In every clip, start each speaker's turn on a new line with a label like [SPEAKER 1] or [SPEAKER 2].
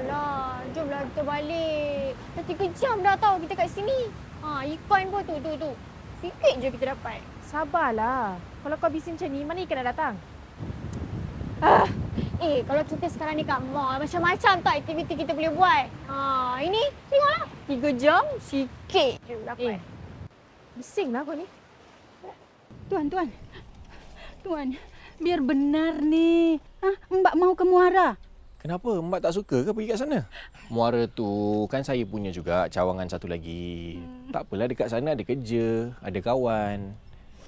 [SPEAKER 1] Alah, jomlah kita balik. Dah 3 jam dah tau kita kat sini. Ikan pun tu. Sikit je kita dapat.
[SPEAKER 2] Sabarlah. Kalau kau bising macam ni, mana ikan dah datang?
[SPEAKER 1] Kalau kita sekarang ni kat mall, macam-macam tak aktiviti kita boleh buat. Ini, tengoklah. 3 jam, sikit je dapat.
[SPEAKER 2] Bisinglah kau ni.
[SPEAKER 3] Tuan, biar benar ni. Mbak mau ke Muara?
[SPEAKER 4] Kenapa? Mbak tak suka ke pergi kat sana? Muara tu kan saya punya juga cawangan satu lagi. Tak apalah, dekat sana ada kerja, ada kawan.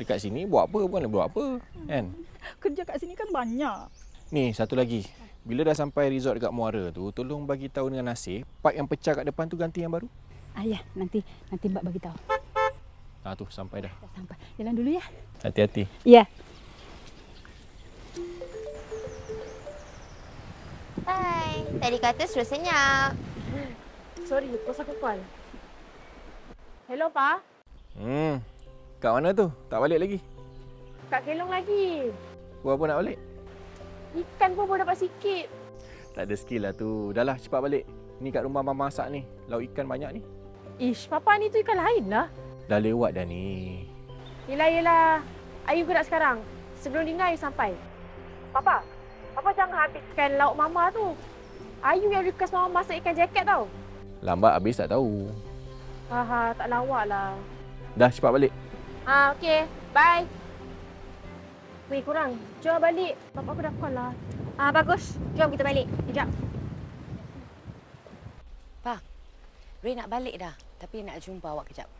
[SPEAKER 4] Dekat sini buat apa? Bukan buat apa, kan?
[SPEAKER 3] Kerja kat sini kan banyak.
[SPEAKER 4] Ni, satu lagi. Bila dah sampai resort dekat Muara tu, tolong bagi tahu dengan Nasir, pipe yang pecah kat depan tu ganti yang baru.
[SPEAKER 3] Ya, nanti Mbak bagi tahu.
[SPEAKER 4] Tu sampai dah.
[SPEAKER 3] Dah sampai. Jalan dulu ya.
[SPEAKER 4] Hati-hati.
[SPEAKER 3] Ya.
[SPEAKER 1] Hai, tadi kata sudah senyap.
[SPEAKER 2] Sorry, bos aku call. Hello, Pa.
[SPEAKER 4] Kat mana tu? Tak balik lagi?
[SPEAKER 2] Kat Kelong lagi.
[SPEAKER 4] Buat apa nak balik?
[SPEAKER 2] Ikan pun boleh dapat sikit.
[SPEAKER 4] Tak ada skill lah tu. Dahlah, cepat balik. Ni kat rumah Mama masak ni. Lauk ikan banyak ni.
[SPEAKER 2] Ish, Papa ni tu ikan lain lah.
[SPEAKER 4] Dah lewat dah ni.
[SPEAKER 2] Yelah. Ayu gerak sekarang. Sebelum dinner, Ayu sampai. Papa jangan habiskan lauk Mama tu. Ayu yang request Mama masak ikan jacket tau.
[SPEAKER 4] Lambat habis tak tahu.
[SPEAKER 2] Tak lawak lah.
[SPEAKER 4] Dah, cepat balik.
[SPEAKER 2] Okey. Bye. Weh, kurang. Jom balik. Bapak aku dah call lah.
[SPEAKER 1] Bagus. Jom kita balik. Sekejap.
[SPEAKER 5] Pa, Ray nak balik dah. Tapi nak jumpa awak kejap.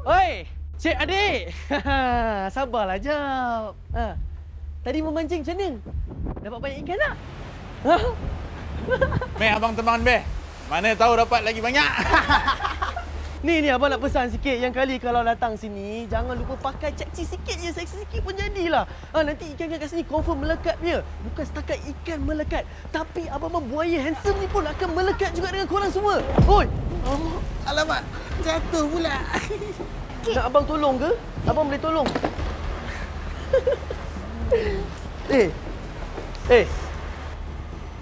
[SPEAKER 6] Oi, Cik Adik. Sabarlah jap. Tadi memancing macam mana? Dapat banyak ikan tak?
[SPEAKER 7] Meh, abang teman Beh. Mana tahu dapat lagi banyak.
[SPEAKER 6] Ni abang nak pesan sikit. Yang kali kalau datang sini, jangan lupa pakai cakci sikit je. Seksi sikit pun jadilah. Nanti ikan-ikan kat sini confirm melekat punya. Bukan setakat ikan melekat. Tapi abang buaya handsome ni pun akan melekat juga dengan korang semua. Oi!
[SPEAKER 7] Alamak, jatuh pula.
[SPEAKER 6] Nak abang tolong ke? Abang boleh tolong.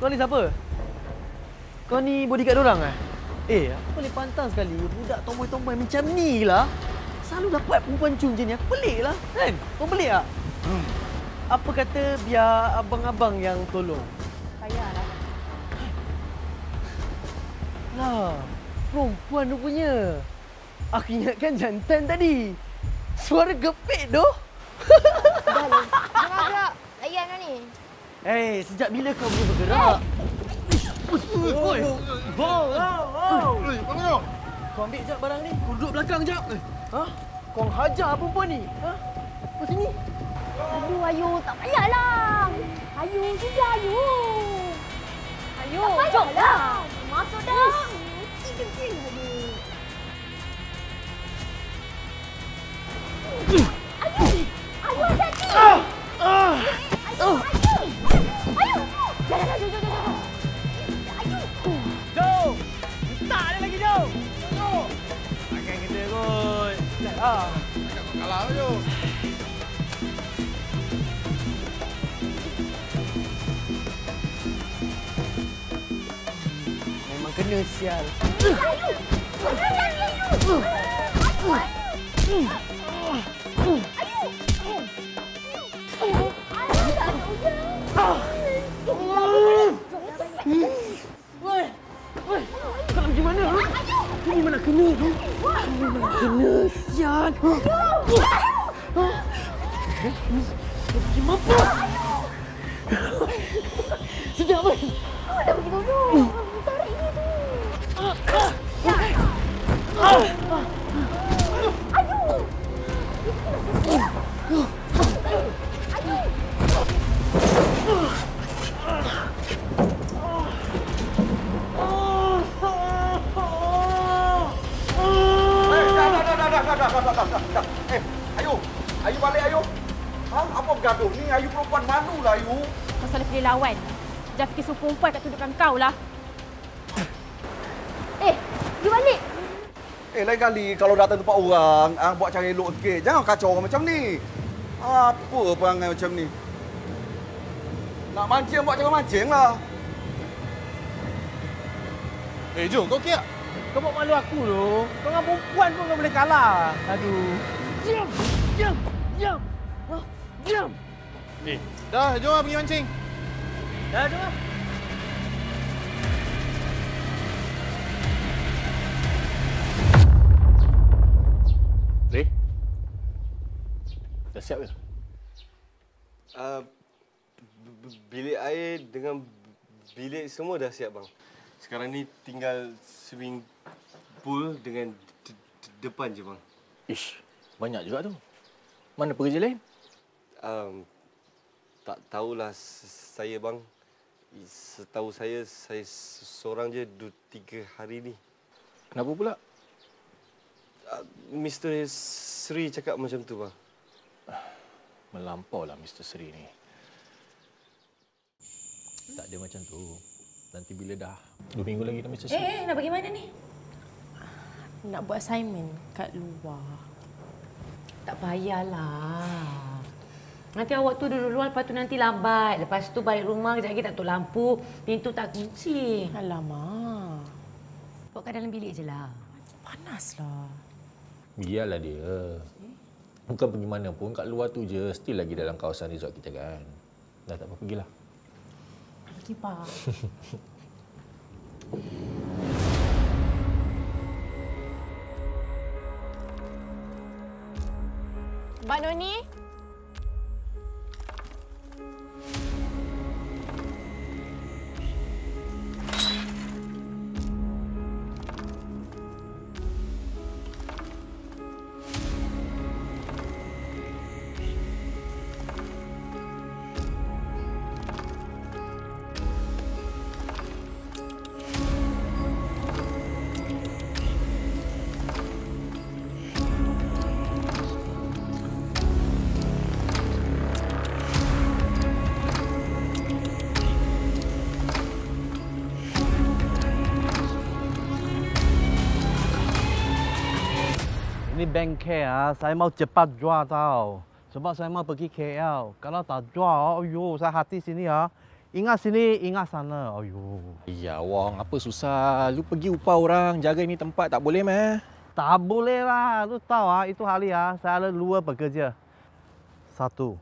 [SPEAKER 6] Kau ni siapa? Kau ni bodyguard dorang ah? Aku boleh pantang sekali budak tomboy-tomboy macam ni lah. Selalu dapat perempuan cun je ni. Aku pelik lah, kan? Kau pelik tak? Apa kata biar abang-abang yang tolong?
[SPEAKER 2] Payahlah.
[SPEAKER 6] Lah, perempuan rupanya. Aku ingatkan jantan tadi. Suara gepek doh.
[SPEAKER 1] Dah lah. Jom agak. Layan dah ni.
[SPEAKER 6] Sejak bila kau boleh bergerak? Oi! Kau ambil jap barang ni. Kau duduk belakang jap. Kau hajar perempuan ni. Kau sini.
[SPEAKER 1] Aduh, Ayu. Tak payahlah. Ayu, sudah Ayu. Ayu, jom lah. Masuk dah. Kecil-kecil lagi. Ayu, hati-hati. Ayu. Jangan, jom.
[SPEAKER 6] Jom! Tak ada lagi, jom! Makan kita kot.
[SPEAKER 7] Cakap kau kalah je.
[SPEAKER 6] Memang kena sial. Kau nak pergi mana? Kau ni mana kena? Kau mana kena? Sial! Kau pergi mampus! Sejak apa?
[SPEAKER 1] Kau dah pergi dulu. Tarik ni tu.
[SPEAKER 7] Dah. Ayu balik Ayu. Apa bergaduh ni? Ayu perempuan manulah Ayu.
[SPEAKER 2] Kau salah pilih lawan. Jangan fikir semua perempuan kat tundukan kau lah.
[SPEAKER 1] You balik.
[SPEAKER 7] Lain kali kalau datang tempat orang, buat cara elok sikit. Jangan kacau orang macam ni. Apa perangai macam ni? Nak mancing buat jangan mancing lah.
[SPEAKER 8] Jom, kau okey tak?
[SPEAKER 6] Kau buat malu aku tu. Kau dengan perempuan pun kau boleh kalah. Aduh. Jom. Jom.
[SPEAKER 8] Dah, jom lah pergi mancing.
[SPEAKER 6] Dah, jom lah.
[SPEAKER 4] Ray? Dah siap ke?
[SPEAKER 9] Bilik air dengan bilik semua dah siap, bang. Sekarang ni tinggal swimming pool dengan depan je, bang.
[SPEAKER 4] Ish, banyak juga tu. Mana pekerja lain?
[SPEAKER 9] Tak tahulah saya, bang. Setahu saya seorang je 2-3 hari ni.
[SPEAKER 4] Kenapa pula?
[SPEAKER 9] Mr. Sri cakap macam tu, bang.
[SPEAKER 4] Melampaulah Mr. Sri ni. Tak ada macam tu. Nanti bila dah 2 minggu lagi dah Mr. Sri.
[SPEAKER 5] Nak pergi mana ni?
[SPEAKER 2] Nak buat assignment kat luar.
[SPEAKER 5] Tak payahlah. Nanti awak tu duduk luar, lepas tu nanti lambat. Lepas tu balik rumah, kejap lagi tak tutup lampu. Pintu tak kunci.
[SPEAKER 2] Alamak.
[SPEAKER 5] Awak kat dalam bilik je lah.
[SPEAKER 2] Panaslah.
[SPEAKER 4] Biarlah dia. Bukan pergi mana pun, kat luar tu je. Still lagi dalam kawasan resort kita kan. Dah tak apa, pergilah.
[SPEAKER 2] Pergi, Pak.
[SPEAKER 1] Mbak Noni?
[SPEAKER 6] Ini bengkel saya mau cepat jual tau. Sebab saya mau pergi KL. Kalau tak jual, saya hati sini Ingat sini, ingat sana.
[SPEAKER 4] Ya, Wong, apa susah? Lu pergi upah orang, jaga ini tempat tak boleh meh?
[SPEAKER 6] Tak boleh lah. Lu tahu itu hari saya ada 2 bekerja. 1,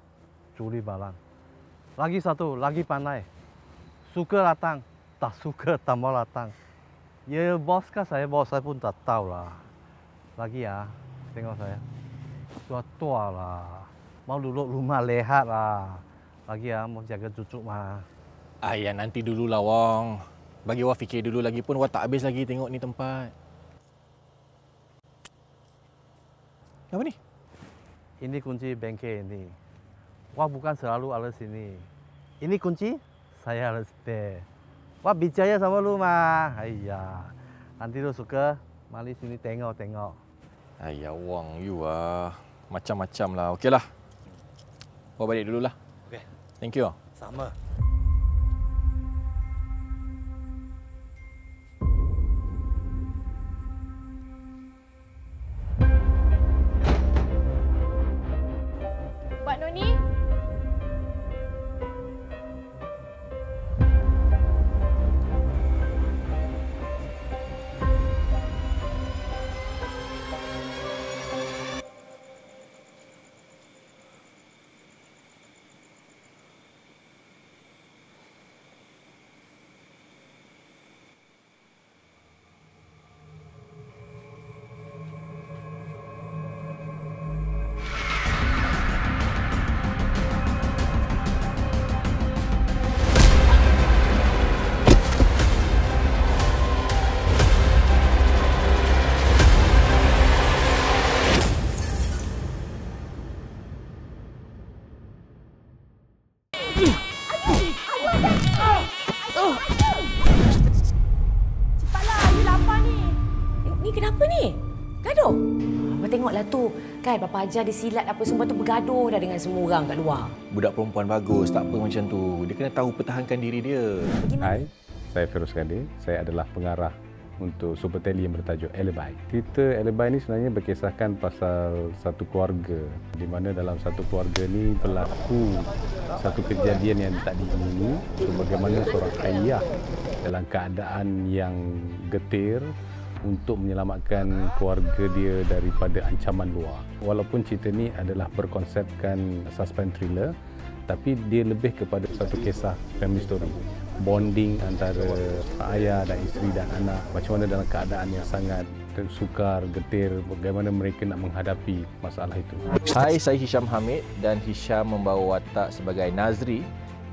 [SPEAKER 6] curi barang. Lagi 1, lagi pandai. Suka datang, tak suka tak mau datang. Ya, bos kan saya pun tak tahu lah. Lagi tengok saya. Tua lah. Mau duduk rumah lehat lah. Lagi mau jaga cucu mah.
[SPEAKER 4] Ya nanti dululah, Wong. Bagi Wah fikir dulu lagi pun Wah tak habis lagi tengok ni tempat. Apa ni?
[SPEAKER 6] Ini kunci bengkel ini. Wah bukan selalu ada sini. Ini kunci, saya ada spare. Wah bicara sama lu mah. Nanti lu suka, mari sini tengok.
[SPEAKER 4] Wong, you macam-macam lah. Okeylah. Wah balik dululah.
[SPEAKER 6] Okey.
[SPEAKER 4] Thank you.
[SPEAKER 6] Sama.
[SPEAKER 1] Mbak Noni?
[SPEAKER 2] Cepatlah, you lapar ni.
[SPEAKER 5] Ni kenapa ni? Gaduh? Abang tengoklah tu. Kan Papa ajar dia silat apa semua tu bergaduh dah dengan semua orang kat luar.
[SPEAKER 4] Budak perempuan bagus, tak apa macam tu. Dia kena tahu pertahankan diri dia.
[SPEAKER 5] Bagaimana?
[SPEAKER 10] Hai, saya Feroz Gandhi. Saya adalah pengarah untuk Supertele yang bertajuk Alibi. Cerita Alibi ni sebenarnya berkisahkan pasal satu keluarga di mana dalam satu keluarga ni berlaku satu kejadian yang tak diingini, bagaimana seorang ayah dalam keadaan yang getir untuk menyelamatkan keluarga dia daripada ancaman luar. Walaupun cerita ni adalah berkonsepkan suspense thriller, tapi dia lebih kepada satu kisah family story. Bonding antara ayah dan isteri dan anak, macam mana dalam keadaan yang sangat sukar, getir, bagaimana mereka nak menghadapi masalah itu.
[SPEAKER 4] Hai, saya Hisham Hamid dan Hisham membawa watak sebagai Nazri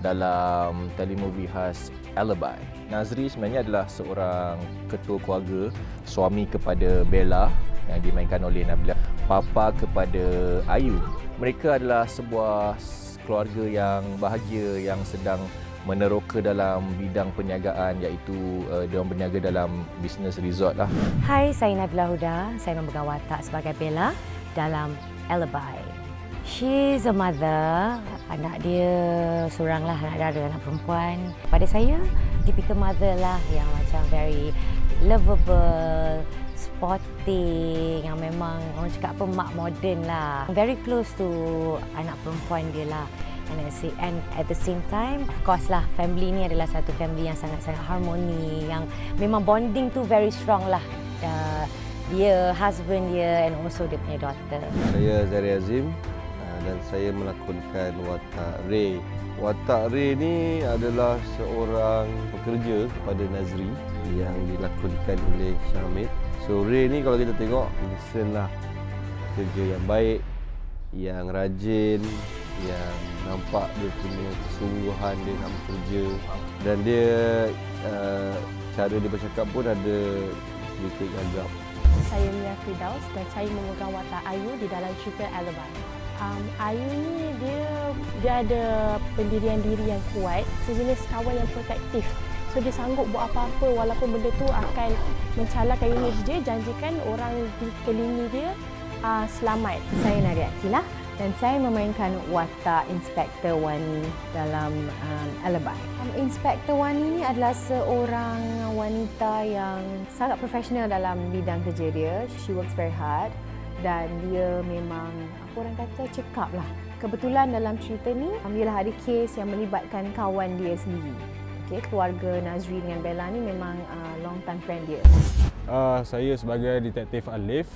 [SPEAKER 4] dalam telemovie khas Alibi. Nazri sebenarnya adalah seorang ketua keluarga, suami kepada Bella yang dimainkan oleh Nabila, papa kepada Ayu. Mereka adalah sebuah keluarga yang bahagia yang sedang meneroka dalam bidang perniagaan, iaitu diorang berniaga dalam bisnes resort lah.
[SPEAKER 5] Hai, saya Nabila Huda. Saya memegang watak sebagai Bella dalam Alibi. She's a mother. Anak dia seorang lah, anak dara, anak perempuan. Pada saya, typical mother lah yang macam very lovable, sporting, yang memang orang cakap apa, mak modern lah. Very close to anak perempuan dia lah. And at the same time, of course lah, family ni adalah satu family yang sangat-sangat harmoni, yang memang bonding tu very strong lah. Dia, husband dia and also dia punya daughter.
[SPEAKER 9] Saya Zahri Azim dan saya melakonkan watak Ray. Watak Ray ni adalah seorang pekerja kepada Nazri yang dilakonkan oleh Syamid. So Ray ni kalau kita tengok, listen lah, kerja yang baik, yang rajin, yang nampak dia punya kesungguhan dia nak bekerja, dan dia cara dia bercakap pun ada sedikit gagap.
[SPEAKER 2] Saya Mia Firdaus dan saya memegang watak Ayu di dalam cerita Alibi. Ayu ni dia ada pendirian diri yang kuat, sejenis kawan yang protektif. So dia sanggup buat apa-apa walaupun benda tu akan mencalahkan image dia, janjikan orang di keliling dia selamat. Saya Nadia Akilah dan saya memainkan watak Inspektor Wani dalam Alibi. Inspektor Wani ni adalah seorang wanita yang sangat profesional dalam bidang kerja dia. She works very hard dan dia memang, apa orang kata, cekap lah. Kebetulan dalam cerita ni, ialah ada kes yang melibatkan kawan dia sendiri. Okay, keluarga Nazri dengan Bella ni memang long time friend dia.
[SPEAKER 10] Saya sebagai Detektif Alif.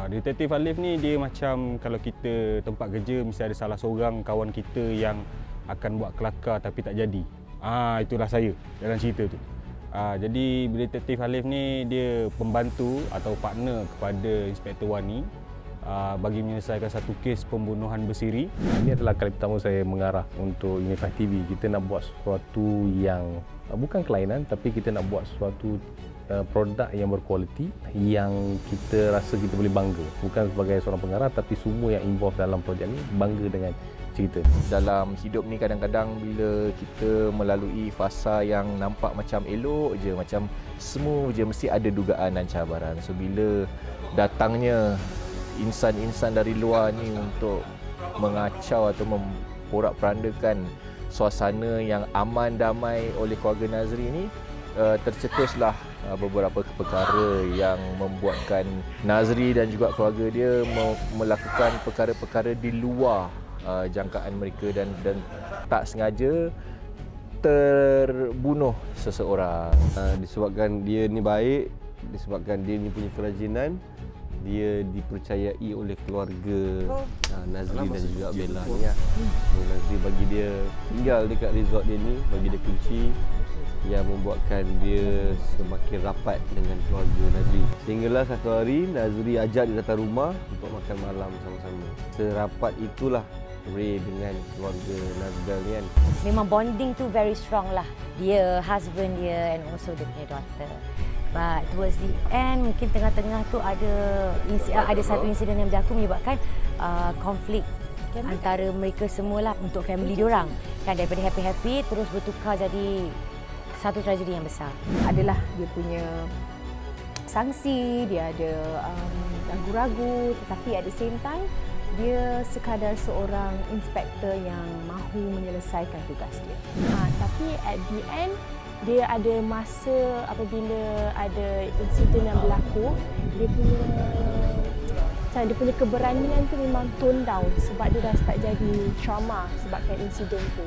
[SPEAKER 10] Detektif Alif ni dia macam kalau kita tempat kerja mesti ada salah seorang kawan kita yang akan buat kelakar tapi tak jadi. Itulah saya dalam cerita tu. Jadi Detektif Alif ni dia pembantu atau partner kepada Inspektor Wani bagi menyelesaikan satu kes pembunuhan bersiri. Ini adalah kali pertama saya mengarah untuk Unify TV. Kita nak buat sesuatu yang bukan kelainan, tapi kita nak buat sesuatu produk yang berkualiti, yang kita rasa kita boleh bangga. Bukan sebagai seorang pengarah, tapi semua yang involved dalam projek ni bangga dengan cerita. Dalam hidup ni kadang-kadang bila kita melalui fasa yang nampak macam elok je, macam semua je mesti ada dugaan dan cabaran. So bila datangnya insan-insan dari luar ni untuk mengacau atau memporak-perandakan suasana yang aman damai oleh keluarga Nazri ni, tercetuslah beberapa perkara yang membuatkan Nazri dan juga keluarga dia melakukan perkara-perkara di luar jangkaan mereka dan tak sengaja terbunuh seseorang.
[SPEAKER 9] Disebabkan dia ni baik, disebabkan dia ni punya kerajinan, dia dipercayai oleh keluarga Nazri dan juga Bella ni lah. Nazri bagi dia tinggal dekat resort dia ni, bagi dia kunci yang membuatkan dia semakin rapat dengan keluarga Nazri. Sehinggalah satu hari Nazri ajak dia datang rumah untuk makan malam sama-sama. Serapat itulah Ray dengan keluarga Nazgal ni kan.
[SPEAKER 5] Memang bonding tu very strong lah. Dia, husband dia and also dia punya daughter. But towards the end, mungkin tengah-tengah tu ada satu insiden yang berlaku menyebabkan konflik antara mereka semualah untuk family diorang. Kan daripada happy-happy terus bertukar jadi satu tragedi yang besar. Adalah dia punya sangsi, dia ada ragu-ragu, tetapi at the same time dia sekadar seorang inspektor yang mahu menyelesaikan tugas dia. Tapi at the end
[SPEAKER 2] dia ada masa apabila ada insiden yang berlaku, dia punya keberanian tu memang tone down sebab dia dah start jadi trauma sebabkan insiden tu.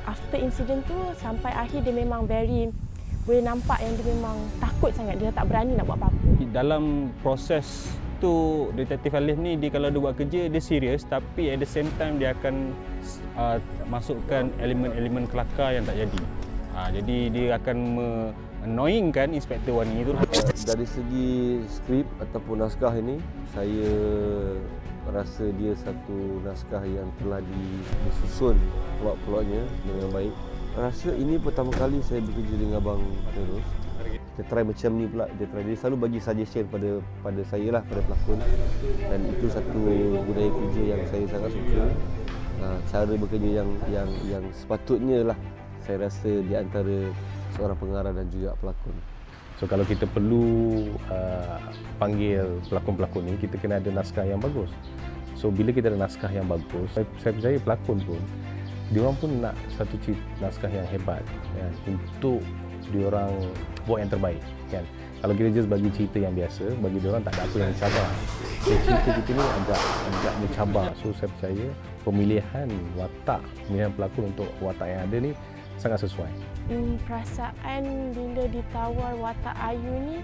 [SPEAKER 2] After insiden tu sampai akhir dia memang boleh nampak yang dia memang takut sangat, dia tak berani nak buat apa-apa.
[SPEAKER 10] Dalam proses tu detektif Alif ni dia kalau dia buat kerja dia serius, tapi at the same time dia akan masukkan elemen-elemen kelakar yang tak jadi. Jadi dia akan annoyingkan Inspektor Wani itu.
[SPEAKER 9] Dari segi skrip ataupun naskah ini, saya rasa dia satu naskah yang telah disusun plot-plotnya dengan baik. Rasa ini pertama kali saya bekerja dengan Abang Feroz. Kita try macam ni pula, dia selalu bagi suggestion pada saya lah, pada pelakon. Dan itu satu budaya kerja yang saya sangat suka. Cara bekerja yang sepatutnya lah saya rasa di antara seorang pengarah dan juga pelakon.
[SPEAKER 11] So kalau kita perlu panggil pelakon-pelakon ni, kita kena ada naskah yang bagus. So bila kita ada naskah yang bagus, saya percaya pelakon pun, diorang pun nak satu naskah yang hebat kan, untuk diorang buat yang terbaik kan. Kalau kita just bagi cerita yang biasa, bagi diorang tak ada apa yang mencabar. Cerita kita ni agak mencabar. So saya percaya pemilihan pelakon untuk watak yang ada ni sangat sesuai.
[SPEAKER 2] Perasaan bila ditawar watak Ayu ni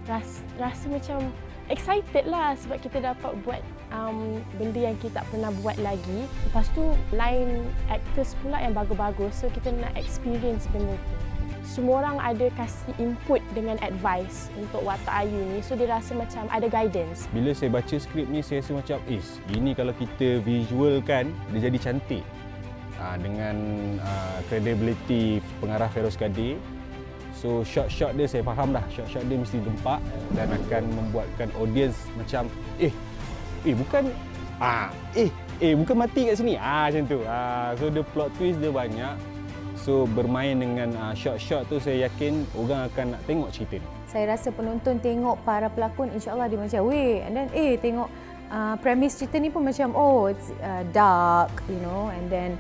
[SPEAKER 2] rasa macam excited lah sebab kita dapat buat benda yang kita tak pernah buat lagi. Lepas tu line actors pula yang bagus-bagus, so kita nak experience benda tu. Semua orang ada kasih input dengan advice untuk watak Ayu ni, so dia rasa macam ada guidance.
[SPEAKER 10] Bila saya baca skrip ni saya rasa macam ini kalau kita visualkan dia jadi cantik. Dengan credibility pengarah Feroz Kadir. So shot-shot dia saya faham dah, shot-shot dia mesti gempak dan akan membuatkan audience macam bukan bukan mati kat sini. Macam tu. So the plot twist dia banyak. So bermain dengan shot-shot tu saya yakin orang akan nak tengok cerita ni.
[SPEAKER 3] Saya rasa penonton tengok para pelakon insya-Allah dia macam and then tengok premis cerita ni pun macam it's dark, and then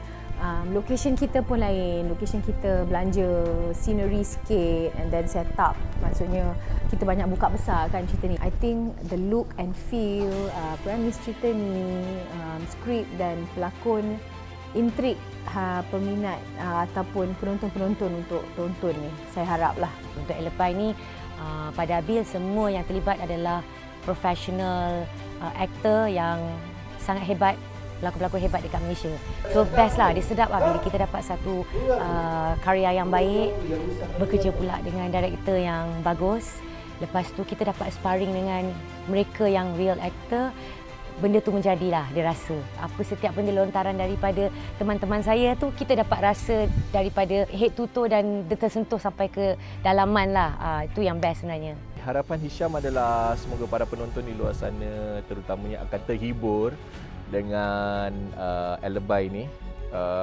[SPEAKER 3] location kita pun lain. Location kita belanja scenery sikit and then set up. Maksudnya kita banyak buka besar kan cerita ni. I think the look and feel, premis cerita ni, skrip dan pelakon intrik peminat ataupun penonton-penonton untuk tonton ni. Saya haraplah.
[SPEAKER 5] Untuk Alibi ni pada Abil semua yang terlibat adalah professional aktor yang sangat hebat, pelakon-pelakon hebat dekat Malaysia. So best lah, dia sedap lah bila kita dapat satu karya yang baik, bekerja pula dengan director yang bagus. Lepas tu kita dapat sparring dengan mereka yang real actor. Benda tu menjadilah dia rasa. Setiap benda lontaran daripada teman-teman saya tu kita dapat rasa daripada head to toe dan dia tersentuh sampai ke dalaman lah. Itu yang best sebenarnya.
[SPEAKER 4] Harapan Hisham adalah semoga para penonton di luar sana terutamanya akan terhibur dengan Alibi ni.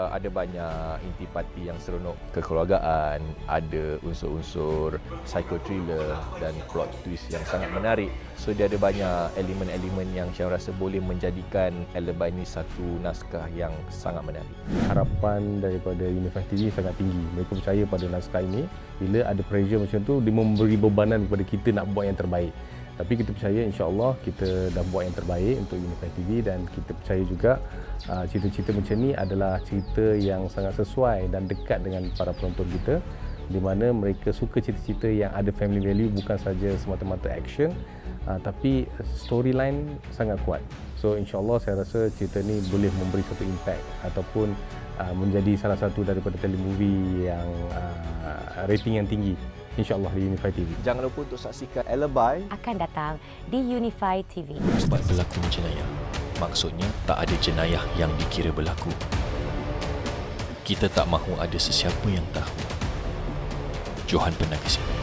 [SPEAKER 4] Ada banyak intipati yang seronok, kekeluargaan, ada unsur-unsur psycho thriller dan plot twist yang sangat menarik. So dia ada banyak elemen-elemen yang saya rasa boleh menjadikan Alibi ni satu naskah yang sangat menarik.
[SPEAKER 11] Harapan daripada Unify TV sangat tinggi. Mereka percaya pada naskah ini. Bila ada pressure macam tu, dia memberi bebanan kepada kita nak buat yang terbaik. Tapi kita percaya insya-Allah kita dah buat yang terbaik untuk Unify TV dan kita percaya juga cerita-cerita macam ni adalah cerita yang sangat sesuai dan dekat dengan para penonton kita, di mana mereka suka cerita-cerita yang ada family value, bukan saja semata-mata action, tapi storyline sangat kuat. So insya-Allah saya rasa cerita ni boleh memberi satu impact ataupun menjadi salah satu daripada telemovie yang rating yang tinggi insya-Allah di Unify TV.
[SPEAKER 4] Jangan lupa untuk saksikan Alibi
[SPEAKER 5] akan datang di Unify TV.
[SPEAKER 12] Buat berlaku jenayah, maksudnya tak ada jenayah yang dikira berlaku. Kita tak mahu ada sesiapa yang tahu Johan pernah ke sini.